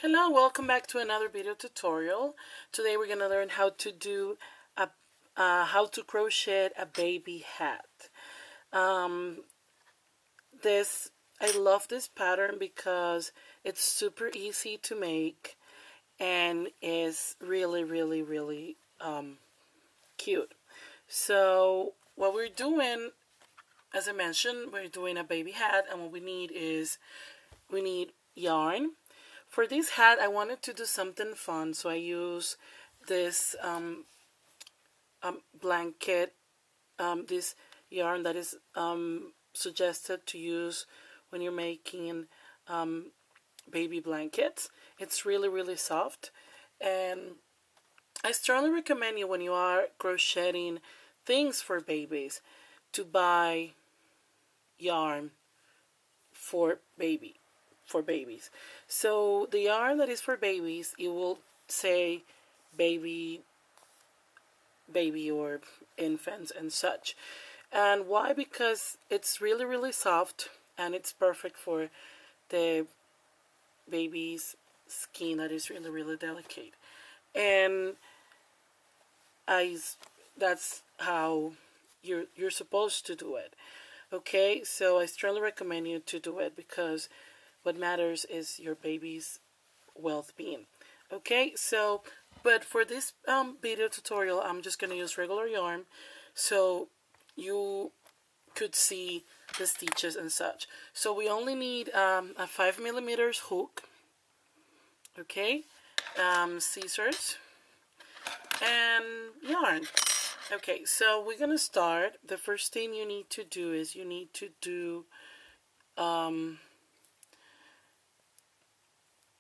Hello, welcome back to another video tutorial. Today we're gonna learn how to do how to crochet a baby hat. Um, this I love this pattern because it's super easy to make and is really cute. So what we're doing, as I mentioned, we're doing a baby hat, and what we need is we need yarn. For this hat, I wanted to do something fun, so I use this blanket, this yarn that is suggested to use when you're making baby blankets. It's really soft, and I strongly recommend you when you are crocheting things for babies to buy yarn for babies. So the yarn that is for babies, it will say baby or infants and such. And why? Because it's really soft and it's perfect for the baby's skin that is really delicate. And that's how you're supposed to do it. Okay, so I strongly recommend you to do it because what matters is your baby's well-being. Okay, so but for this video tutorial, I'm just gonna use regular yarn so you could see the stitches and such. So we only need a 5mm hook, okay, scissors, and yarn. Okay, so we're gonna start. The first thing you need to do is you need to do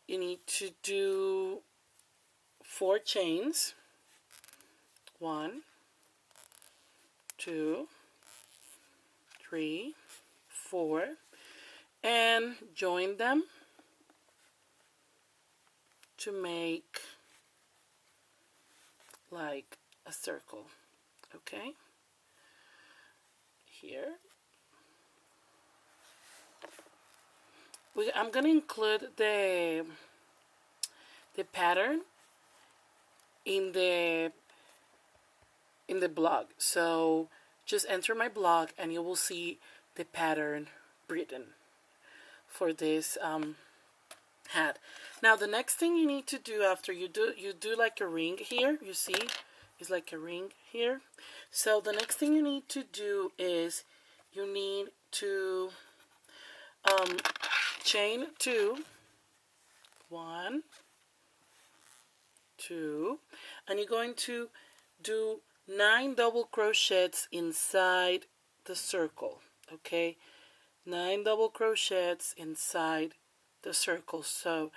you need to do 4 chains. 1, 2, 3, 4, and join them to make like a circle. Okay, here I'm gonna include the pattern in the blog, so just enter my blog and you will see the pattern written for this hat. Now the next thing you need to do after you do like a ring here, you see it's like a ring here. So the next thing you need to do is you need to chain 2, 1, 2, and you're going to do 9 double crochets inside the circle. Okay, 9 double crochets inside the circle. So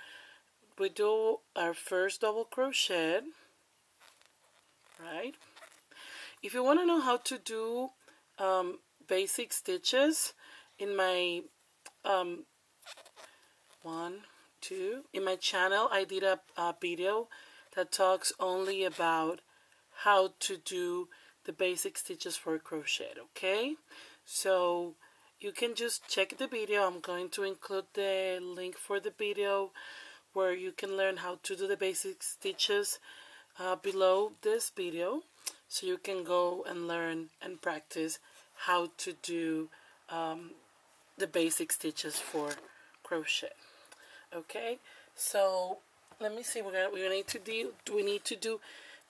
we do our first double crochet, right? If you want to know how to do basic stitches, in my in my channel I did a video that talks only about how to do the basic stitches for crochet. Okay, so you can just check the video. I'm going to include the link for the video where you can learn how to do the basic stitches below this video, so you can go and learn and practice how to do the basic stitches for crochet. Okay, so let me see. We need to do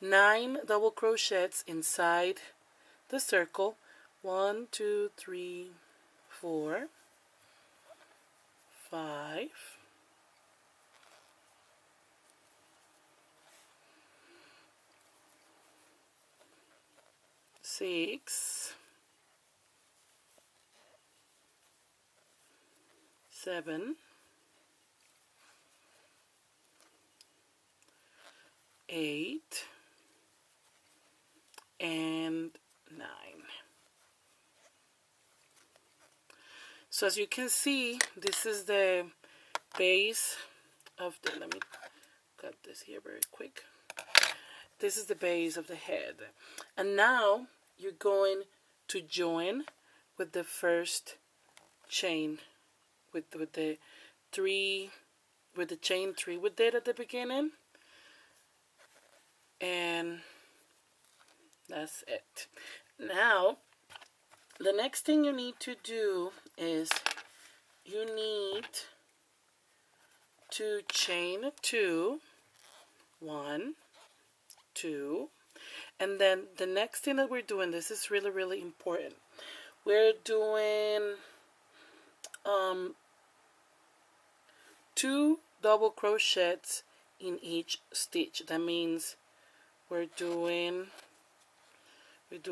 9 double crochets inside the circle. 1, 2, 3, 4, 5, 6, 7, 8, and 9. So as you can see, this is the base of the, let me cut this here very quick. This is the base of the head. And now you're going to join with the first chain with the 3 with the chain 3 we did at the beginning, and that's it. Now the next thing you need to do is you need to chain 2, 1, 2, and then the next thing that we're doing, this is really, really important. We're doing 2 double crochets in each stitch. That means we do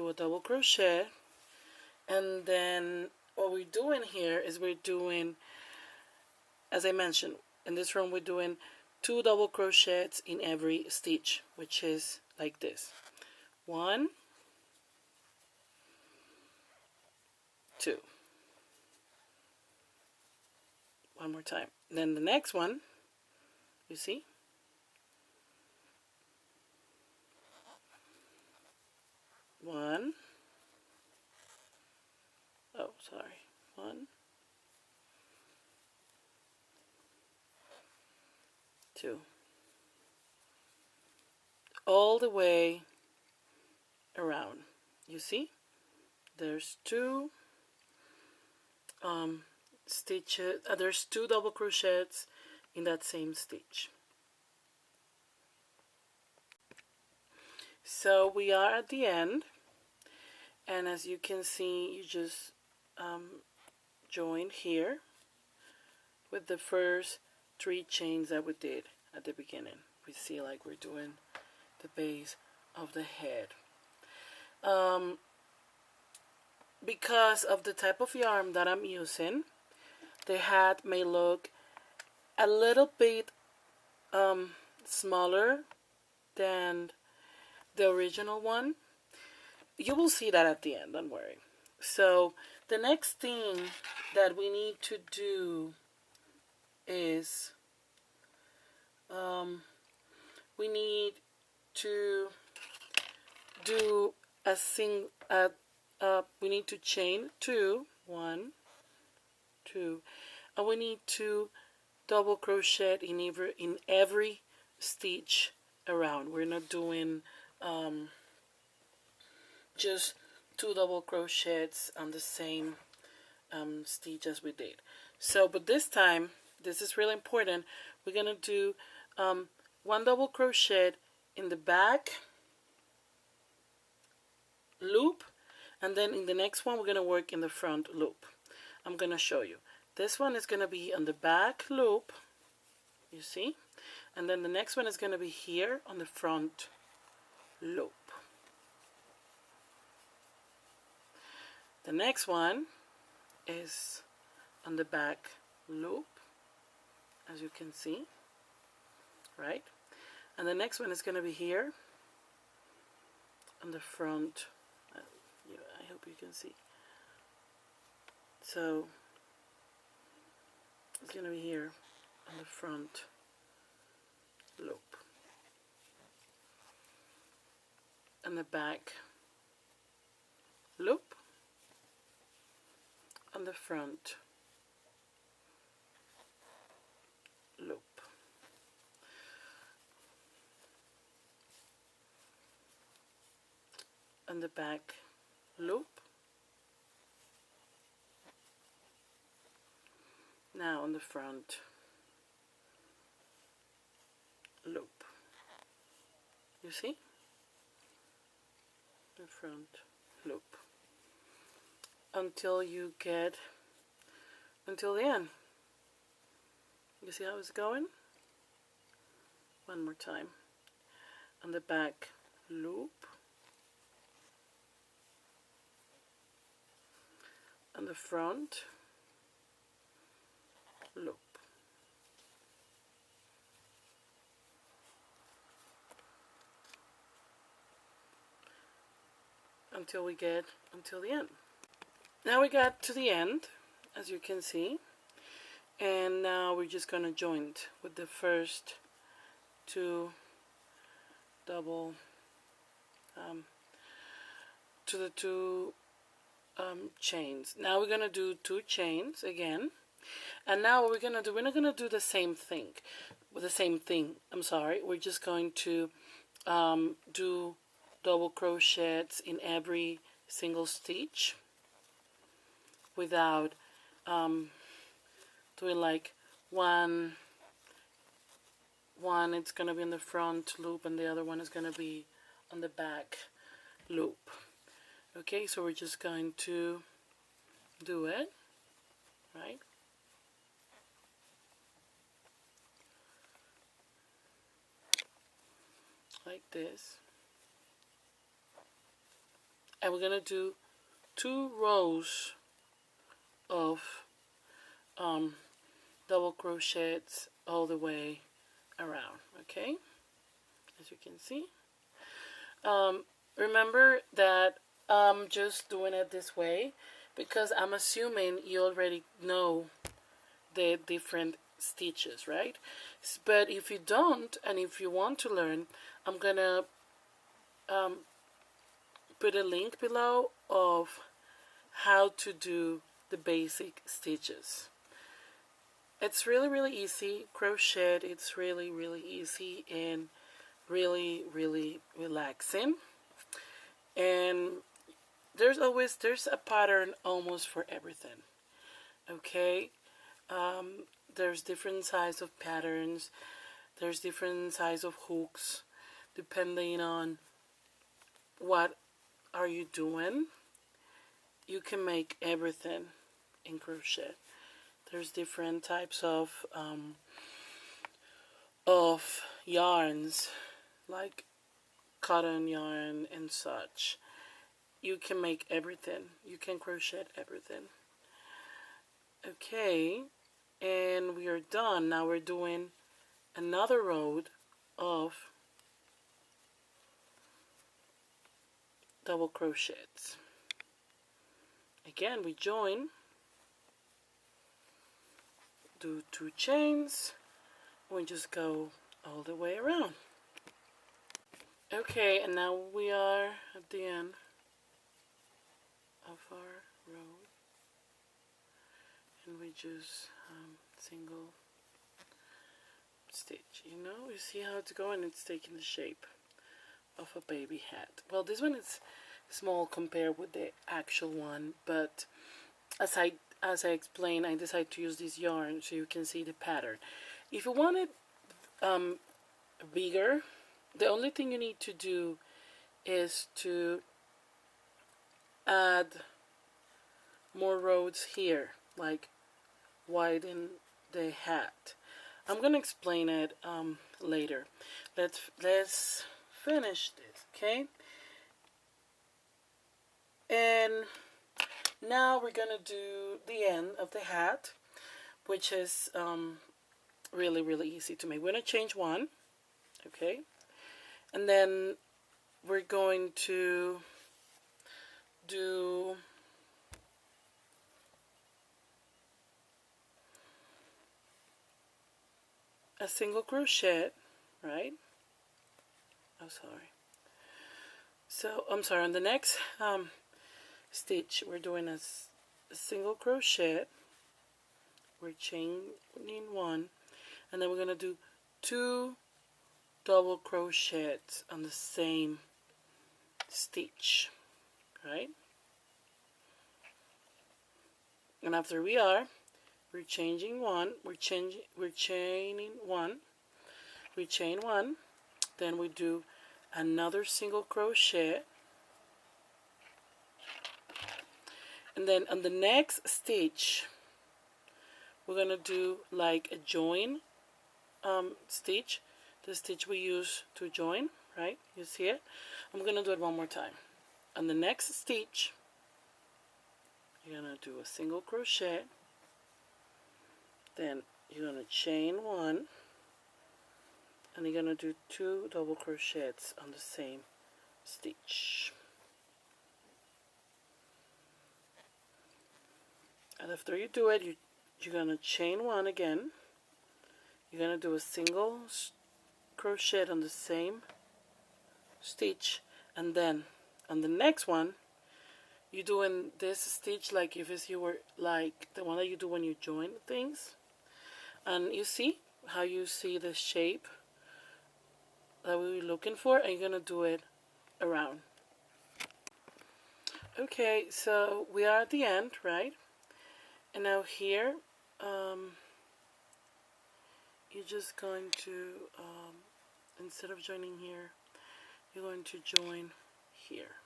a double crochet, and then what we're doing here is we're doing, as I mentioned, in this round we're doing 2 double crochets in every stitch, which is like this. 1, 2. One more time. Then the next one, you see? 1. Oh, sorry. 1, 2. All the way around. You see? There's 2 stitches. There's 2 double crochets in that same stitch. So we are at the end, and as you can see, you just join here with the first 3 chains that we did at the beginning. We see like we're doing the base of the head. Because of the type of yarn that I'm using, the hat may look a little bit smaller than the original one. You will see that at the end, don't worry. So the next thing that we need to do is we need to do we need to chain 2, 1, 2, and we need to double crochet in every stitch around. We're not doing just 2 double crochets on the same stitch as we did. So, but this time, this is really important, we're gonna do 1 double crochet in the back loop, and then in the next one we're gonna work in the front loop. I'm gonna show you. This one is gonna be on the back loop, you see, and then the next one is gonna be here on the front loop. The next one is on the back loop, as you can see, right? And the next one is going to be here on the front. I hope you can see. So it's going to be here on the front loop, and the back loop on the front loop. On the back loop. Now on the front loop. You see? The front loop. Until you get until the end. You see how it's going? One more time. On the back loop. On the front loop. Until we get until the end. Now we got to the end, as you can see, and now we're just going to join with the first 2 double to the 2 chains. Now we're going to do 2 chains again, And now what we're gonna do, we're not gonna do the same thing with the same thing. I'm sorry. We're just going to do double crochets in every single stitch without doing like one it's gonna be in the front loop and the other one is gonna be on the back loop. Okay, so we're just going to do it, right? Like this. And we're gonna do 2 rows of double crochets all the way around, okay, as you can see. Remember that I'm just doing it this way because I'm assuming you already know the different stitches, right? But if you don't, and if you want to learn, I'm gonna put a link below of how to do the basic stitches. It's really easy. Crochet, it's really easy and really relaxing. And there's a pattern almost for everything. Okay, there's different size of patterns. There's different size of hooks depending on what are you doing. You can make everything in crochet. There's different types of yarns, like cotton yarn and such. You can make everything. You can crochet everything. Okay, and we are done. Now we're doing another row of double crochets. Again, we join, do 2 chains, we just go all the way around. Okay, and now we are at the end of our row, and we just single stitch. You know, you see how it's going? It's taking the shape of a baby hat. Well, this one is small compared with the actual one, but as I explained, I decided to use this yarn so you can see the pattern. If you want it bigger, the only thing you need to do is to add more rows here, like widen the hat. I'm gonna explain it later. Let's finish this, okay? And now we're gonna do the end of the hat, which is really easy to make. We're gonna change one, okay, and then we're going to do a single crochet, right? Oh, sorry. So I'm sorry. On the next stitch, we're doing a single crochet. We're chaining one, and then we're gonna do 2 double crochets on the same stitch, right? And after we're changing one, we're chaining one, we chain one, then we do another single crochet, and then on the next stitch we're gonna do like a join stitch, the stitch we use to join, right? You see it? I'm gonna do it one more time. On the next stitch you're gonna do a single crochet, then you're gonna chain one, and you're gonna do 2 double crochets on the same stitch. And after you do it, you're gonna chain one again. You're gonna do a single crochet on the same stitch, and then on the next one you're doing this stitch like if it's you were like the one that you do when you join things. And you see how you see the shape that we were looking for, and you're gonna do it around. Okay, so we are at the end, right? And now here, you're just going to, instead of joining here, you're going to join here.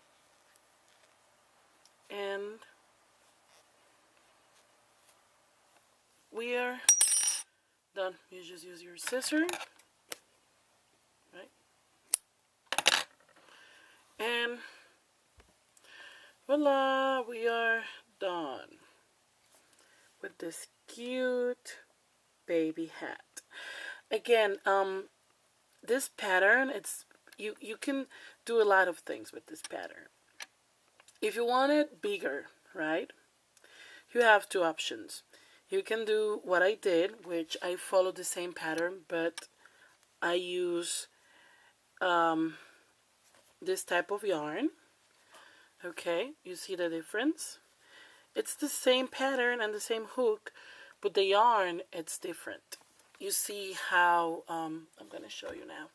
And we are done. You just use your scissor, right? And voila, we are done with this cute baby hat. Again, this pattern, it's you can do a lot of things with this pattern. If you want it bigger, right, you have two options. You can do what I did, which I follow the same pattern, but I use this type of yarn. Okay, you see the difference? It's the same pattern and the same hook, but the yarn, it's different. You see how, I'm going to show you now,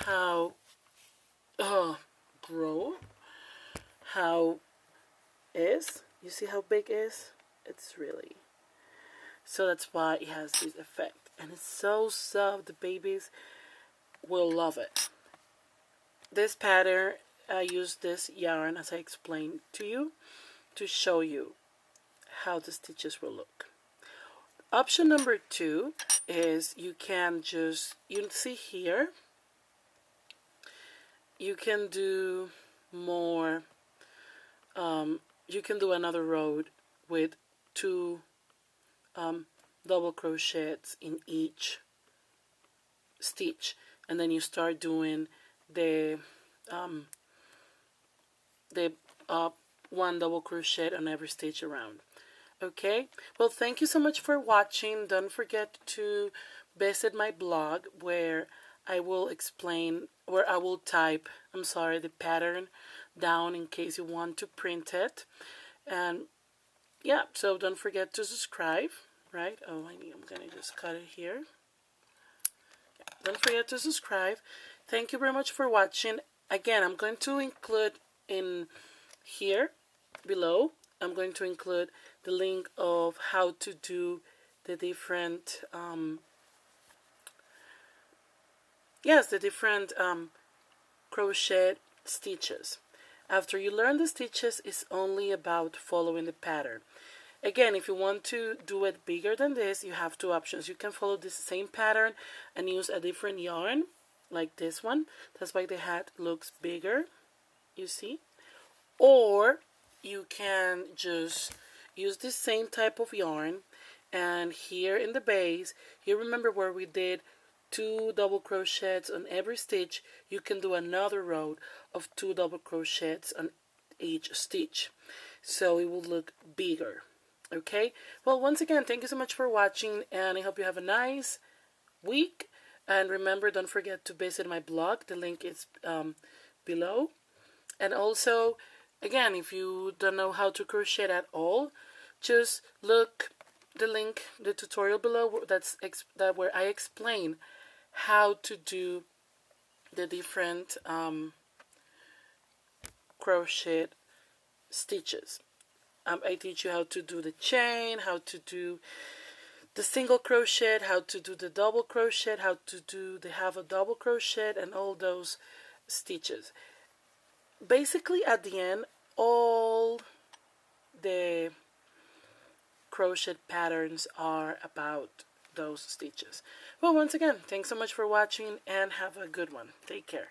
how, grow, how is, you see how big is? It's really, so that's why it has this effect. And it's so soft, the babies will love it. This pattern, I use this yarn as I explained to you to show you how the stitches will look. Option number 2 is you can just, you see here, you can do more, you can do another row with 2 double crochets in each stitch, and then you start doing the one double crochet on every stitch around. Okay, well, thank you so much for watching. Don't forget to visit my blog where I will explain, where I will type, the pattern down in case you want to print it. And yeah, so don't forget to subscribe, right? Oh, I'm gonna just cut it here. Don't forget to subscribe. Thank you very much for watching. Again, I'm going to include in here below, I'm going to include the link of how to do the different crochet stitches. After you learn the stitches, it's only about following the pattern. Again, if you want to do it bigger than this, you have two options. You can follow this same pattern and use a different yarn, like this one. That's why the hat looks bigger, you see. Or you can just use this same type of yarn, and here in the base, you remember where we did 2 double crochets on every stitch, you can do another row of 2 double crochets on each stitch, so it will look bigger. Okay, well, once again, thank you so much for watching, and I hope you have a nice week. And remember, don't forget to visit my blog. The link is below. And also, again, if you don't know how to crochet at all, just look the link, the tutorial below, where I explain how to do the different crochet stitches. I teach you how to do the chain, how to do the single crochet, how to do the double crochet, how to do the half a double crochet, and all those stitches. Basically, at the end, all the crochet patterns are about those stitches. Well, once again, thanks so much for watching, and have a good one. Take care.